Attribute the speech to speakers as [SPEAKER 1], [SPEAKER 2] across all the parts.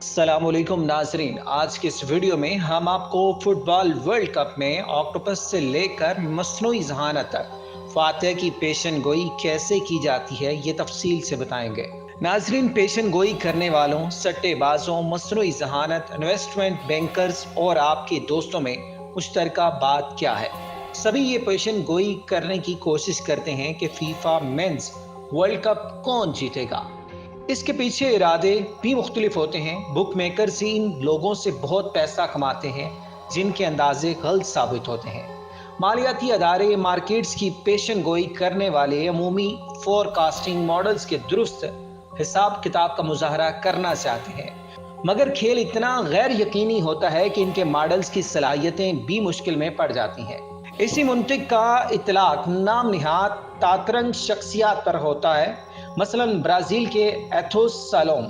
[SPEAKER 1] अस्सलाम वालेकुम नाजरीन। आज के इस वीडियो में हम आपको फुटबॉल वर्ल्ड कप में ऑक्टोपस से लेकर मस्नूई ज़हानत तक फातिहा की पेशन गोई कैसे की जाती है ये तफसील से बताएंगे। नाजरीन, पेशन गोई करने वालों, सट्टेबाजों, मस्नूई ज़हानत, इन्वेस्टमेंट बैंकर्स और आपके दोस्तों में मुश्तरका बात क्या है? सभी ये पेशन गोई करने की कोशिश करते हैं कि फीफा मेंस वर्ल्ड कप कौन जीतेगा। इसके पीछे इरादे भी मुख्तलिफ होते हैं। बुक मेकर्स ही इन लोगों से बहुत पैसा कमाते हैं जिनके अंदाजे गलत साबित होते हैं। मालियाती अदारे मार्केट्स की पेशन गोई करने वाले अमूमी फोरकास्टिंग मॉडल्स के दुरुस्त हिसाब किताब का मुजाहरा करना चाहते हैं, मगर खेल इतना गैर यकीनी होता है कि इनके मॉडल्स की सलाहियतें भी मुश्किल में पड़ जाती हैं। इसी मुंतिक का इतलाक नाम निहाद तातरंग शख्सियात पर होता है। मसलन ब्राज़ील के एथोस सालोम,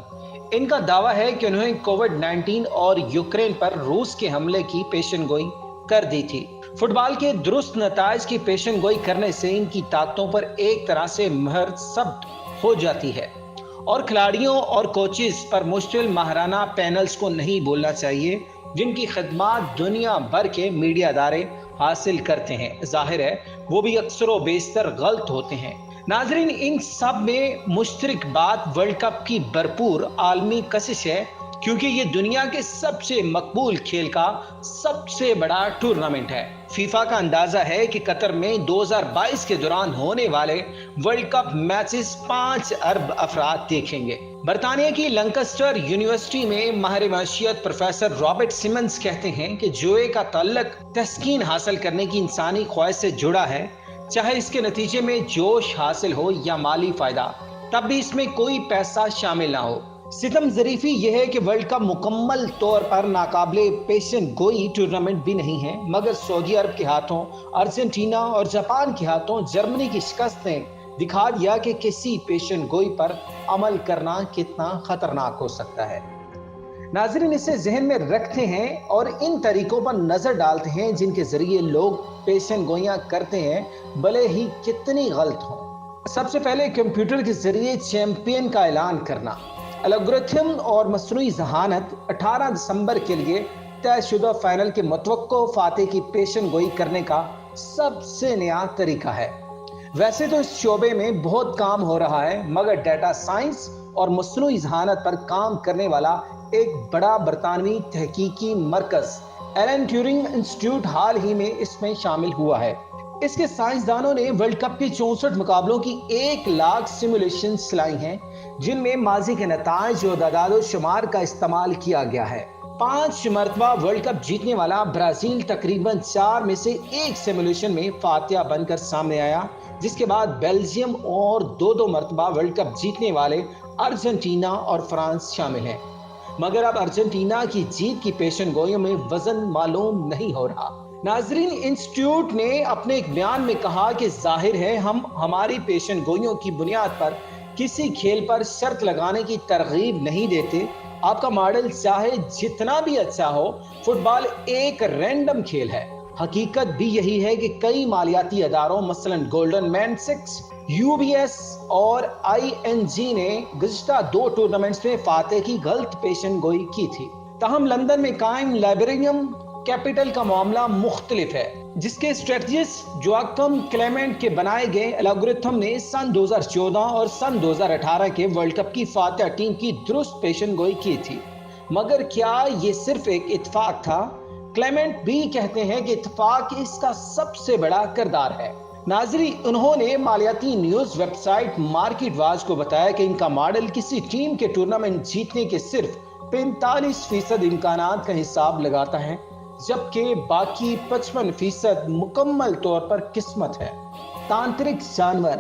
[SPEAKER 1] इनका दावा है कि उन्होंने कोविड-19 और यूक्रेन पर रूस के हमले की पेशन गोई कर दी थी। फुटबॉल के दुरुस्त नताइज की पेशन गोई करने से इनकी ताकतों पर एक तरह से महर सब्त हो जाती है और खिलाड़ियों और कोचेस पर मुश्किल माहराना पैनल्स को नहीं भूलना चाहिए जिनकी खिदमत दुनिया भर के मीडिया अदारे हासिल करते हैं। जाहिर है वो भी अक्सर व बेशतर गलत होते हैं। नाजरीन, इन सब में मुश्तरक बात वर्ल्ड कप की भरपूर आलमी कशिश है, क्योंकि ये दुनिया के सबसे मकबूल खेल का सबसे बड़ा टूर्नामेंट है। फीफा का अंदाजा है कि कतर में 2022 के दौरान होने वाले वर्ल्ड कप मैचेस 5 अरब अफराद देखेंगे। बरतानिया की लंकास्टर यूनिवर्सिटी में माहिर माशियत प्रोफेसर रॉबर्ट सिमंस कहते हैं कि जुए का ताल्लुक तस्कीन हासिल करने की इंसानी ख्वाहिश से जुड़ा है। चाहे इसके नतीजे में जोश हासिल हो या माली फायदा, तब भी इसमें कोई पैसा शामिल ना हो। सितम ज़रीफ़ी यह है कि वर्ल्ड कप मुकम्मल तौर पर नाकाबिले पेशन गोई टूर्नामेंट भी नहीं है, मगर सऊदी अरब के हाथों, अर्जेंटीना और जापान के हाथों जर्मनी की शिकस्त ने दिखा दिया कि किसी पेशन गोई पर अमल करना कितना खतरनाक हो सकता है। नाज़रीन, इसे जहन में रखते हैं और इन तरीकों पर नजर डालते हैं जिनके जरिए लोग पेशन गोइयां करते हैं, भले ही कितनी गलत हो। सबसे पहले कंप्यूटर के जरिए चैंपियन का ऐलान करना। एल्गोरिथम और मसनूई ज़हानत 18 दिसंबर के लिए तयशुदा फाइनल के मुतवक्को फातिह की पेशन गोई करने का सबसे नया तरीका है। वैसे तो इस शोबे में बहुत काम हो रहा है, मगर डेटा साइंस और मसनूई ज़हानत पर काम करने वाला एक बड़ा बरतानवी तहकीकी मरकज एलन ट्यूरिंग इंस्टीट्यूट हाल ही में इसमें शामिल हुआ है। इसके साइंसदानों ने वर्ल्ड कप के 64 मुकाबलों की 1 लाख सिमुलेशन चलाई हैं, जिनमें माजी के नताइज और दादाद शुमार का इस्तेमाल किया गया है। 5 मरतबा वर्ल्ड कप जीतने वाला ब्राजील तकरीबन 4 में से 1 सिमुलेशन में फातिहा बनकर सामने आया, जिसके बाद बेल्जियम और 2 मरतबा वर्ल्ड कप जीतने वाले अर्जेंटीना और फ्रांस शामिल हैं। मगर अब अर्जेंटीना की जीत की पेशन गोइयों में वजन मालूम नहीं हो रहा। नाजरीन, इंस्टीट्यूट ने अपने एक बयान में कहा कि जाहिर है हम हमारी पेशन गोइयों की बुनियाद पर किसी खेल पर शर्त लगाने की तरगीब नहीं देते। आपका मॉडल चाहे जितना भी अच्छा हो, फुटबॉल एक रैंडम खेल है। हकीकत भी यही है कि कई मालियाती अदारों मसलन गोल्डन मैन 6, UBS और ING ने गुज़िश्ता 2 टूर्नामेंट्स में फातिह की गलत पेशन गोई की थी। ताहम लंदन में कायम लाइबेरियम कैपिटल का मामला मुख्तलिफ है, जिसके स्ट्रेटजिस्ट जोआकिम क्लेमेंट के बनाए गए एल्गोरिथम ने सन 2014 और सन 2018 के वर्ल्ड कप की फातिहा टीम की दुरुस्त पेशन गोई की थी। मगर क्या ये सिर्फ एक इत्तेफाक था? क्लेमेंट भी कहते हैं कि इत्तेफाक इसका सबसे बड़ा किरदार है। नाजरी, उन्होंने मालियाती न्यूज़ वेबसाइट मार्केट वाच को बताया कि इनका मॉडल किसी टीम के टूर्नामेंट जीतने के सिर्फ 45% इम्कानात का हिसाब लगाता है, जबकि बाकी 55% मुकम्मल तौर पर किस्मत है। तांत्रिक जानवर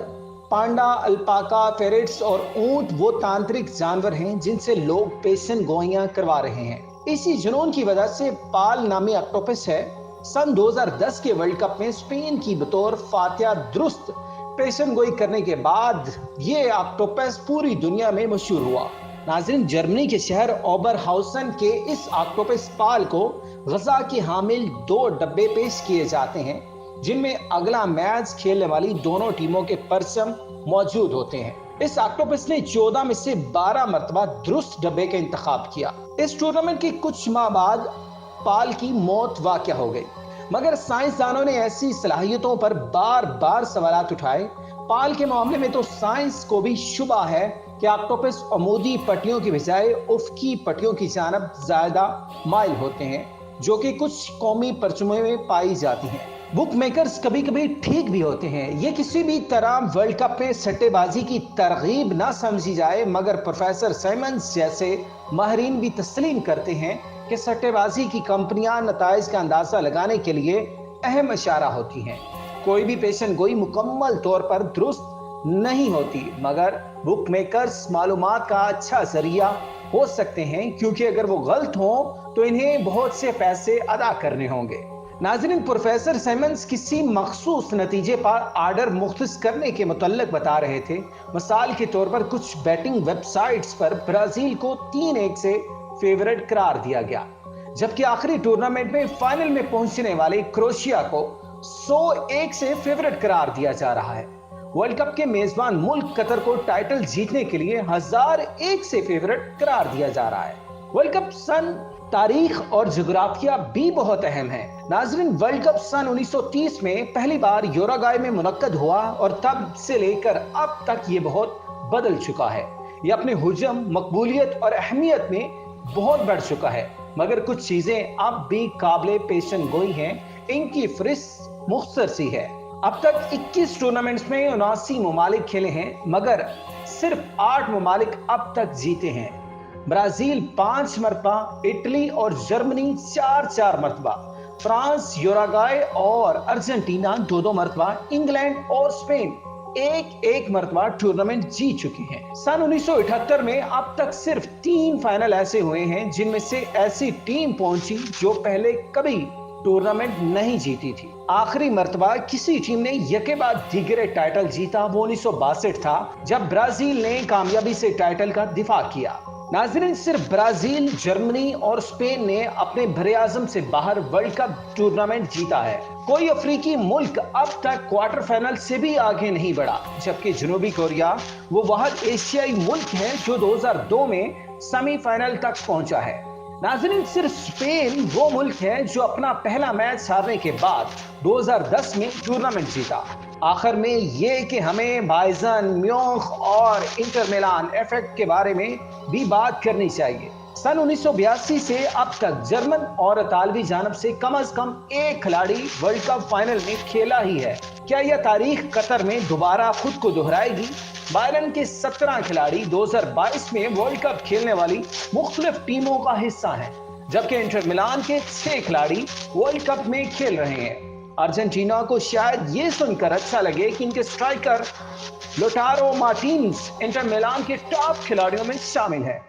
[SPEAKER 1] पांडा, अल्पाका, फेरेट्स और ऊंट वो तांत्रिक जानवर हैं जिनसे लोग पेशन गोइयां करवा रहे हैं। इसी जुनून की वजह से पाल नामी ऑक्टोपस है। सन 2010 के वर्ल्ड कप में स्पेन की बतौर फातिहा दुरुस्त पेशन गोई करने के बाद ये ऑक्टोपस पूरी दुनिया में मशहूर हुआ। नाज़रीन, जर्मनी के शहर ओबरहाउसन के इस ऑक्टोपस पाल को गजा के हामिल 2 डब्बे पेश किए जाते हैं, जिनमें अगला मैच खेलने वाली दोनों टीमों के परचम मौजूद होते हैं। इस ऑक्टोपस ने 14 में से 12 मरतबा दुरुस्त डब्बे का इंतखाब किया। इस टूर्नामेंट के कुछ माह बाद पाल की मौत वाक़या हो गई, मगर साइंसदानों ने ऐसी सलाहियतों पर बार बार सवालात उठाए। पाल के मामले में तो साइंस को भी शुबा है कि ऑक्टोपस अमूदी पट्टियों की बजाय उफ़क़ी पट्टियों की जानब ज़्यादा माइल होते हैं, जो कि कुछ कौमी परचमों में पाई जाती हैं। बुक मेकर्स कभी कभी ठीक भी होते हैं। ये किसी भी तरह वर्ल्ड कप में सट्टेबाजी की तरगीब ना समझी जाए, मगर प्रोफेसर साइमंस जैसे माहिरीन भी तस्लीम करते हैं कि सट्टेबाजी की कंपनियां नताइज का अंदाजा लगाने के लिए अहम इशारा होती हैं। कोई भी पेशन गोई मुकम्मल तौर पर दुरुस्त नहीं होती, मगर बुक मेकर्स मालूमात का अच्छा जरिया हो सकते हैं, क्योंकि अगर वो गलत हों तो इन्हें बहुत से पैसे अदा करने होंगे। नाज़रीन, प्रोफेसर साइमंस किसी मखसूस नतीजे पर आर्डर मुख्तस करने के मुतल्लिक बता रहे थे। मिसाल के तौर पर कुछ बैटिंग वेबसाइट्स पर ब्राजील को 3-1 से फेवरेट करार दिया गया, जबकि आखिरी टूर्नामेंट में फाइनल में पहुंचने वाले क्रोएशिया को 101 से फेवरेट करार दिया जा रहा है। वर्ल्ड कप के मेजबान मुल्क कतर को टाइटल जीतने के लिए 1001 से फेवरेट करार दिया जा रहा है। वर्ल्ड कप सन तारीख और जोग्राफिया भी बहुत अहम है। नाज़रीन, वर्ल्ड कप सन 1930 में पहली बार यूरुग्वे में मुनक्कद हुआ और तब से लेकर अब तक ये बहुत बदल चुका है। ये अपने हुजम, मकबूलियत और अहमियत में बहुत बढ़ चुका है, मगर कुछ चीजें अब भी काबिल पेशन गोई हैं। इनकी फहरिस्त मुख्तसर सी है। अब तक 21 टूर्नामेंट्स में 79 ममालिक खेले हैं, मगर सिर्फ 8 ममालिक अब तक जीते हैं। ब्राजील 5 मरतबा, इटली और जर्मनी 4-4 मरतबा, फ्रांस, यूरुग्वे और अर्जेंटीना 2-2 मरतबा, इंग्लैंड और स्पेन 1-1 मरतबा टूर्नामेंट जीत चुके हैं। सन 1978 में अब तक सिर्फ 3 फाइनल ऐसे हुए हैं जिनमें से ऐसी टीम पहुंची जो पहले कभी टूर्नामेंट नहीं जीती थी। आखिरी मरतबा किसी टीम ने यके बाद दीगरे टाइटल जीता वो 1962 था, जब ब्राजील ने कामयाबी से टाइटल का दिफा किया। नाज़रीन, सिर्फ ब्राजील, जर्मनी और स्पेन ने अपने बरे-आज़म से बाहर वर्ल्ड कप टूर्नामेंट जीता है। कोई अफ्रीकी मुल्क अब तक क्वार्टर फाइनल से भी आगे नहीं बढ़ा, जबकि जनूबी कोरिया वो वाहिद एशियाई मुल्क है जो 2002 में सेमीफाइनल तक पहुंचा है। नाज़रीन, सिर्फ स्पेन वो मुल्क है जो अपना पहला मैच हारने के बाद 2010 में टूर्नामेंट जीता। आखिर में ये कि हमें बायर्न म्यूनिख और इंटर मिलान इफेक्ट के बारे में भी बात करनी चाहिए। सन 1982 से अब तक जर्मन और इतालवी जानब से कम एक खिलाड़ी वर्ल्ड कप फाइनल में खेला ही है। क्या यह तारीख कतर में दोबारा खुद को दोहराएगी? बायर्न के 17 खिलाड़ी 2022 में वर्ल्ड कप खेलने वाली मुख्तलिफ टीमों का हिस्सा हैं, जबकि इंटर मिलान के 6 खिलाड़ी वर्ल्ड कप में खेल रहे हैं। अर्जेंटीना को शायद ये सुनकर अच्छा लगे कि इनके स्ट्राइकर लोटारो मार्टिनेज इंटर मिलान के टॉप खिलाड़ियों में शामिल है।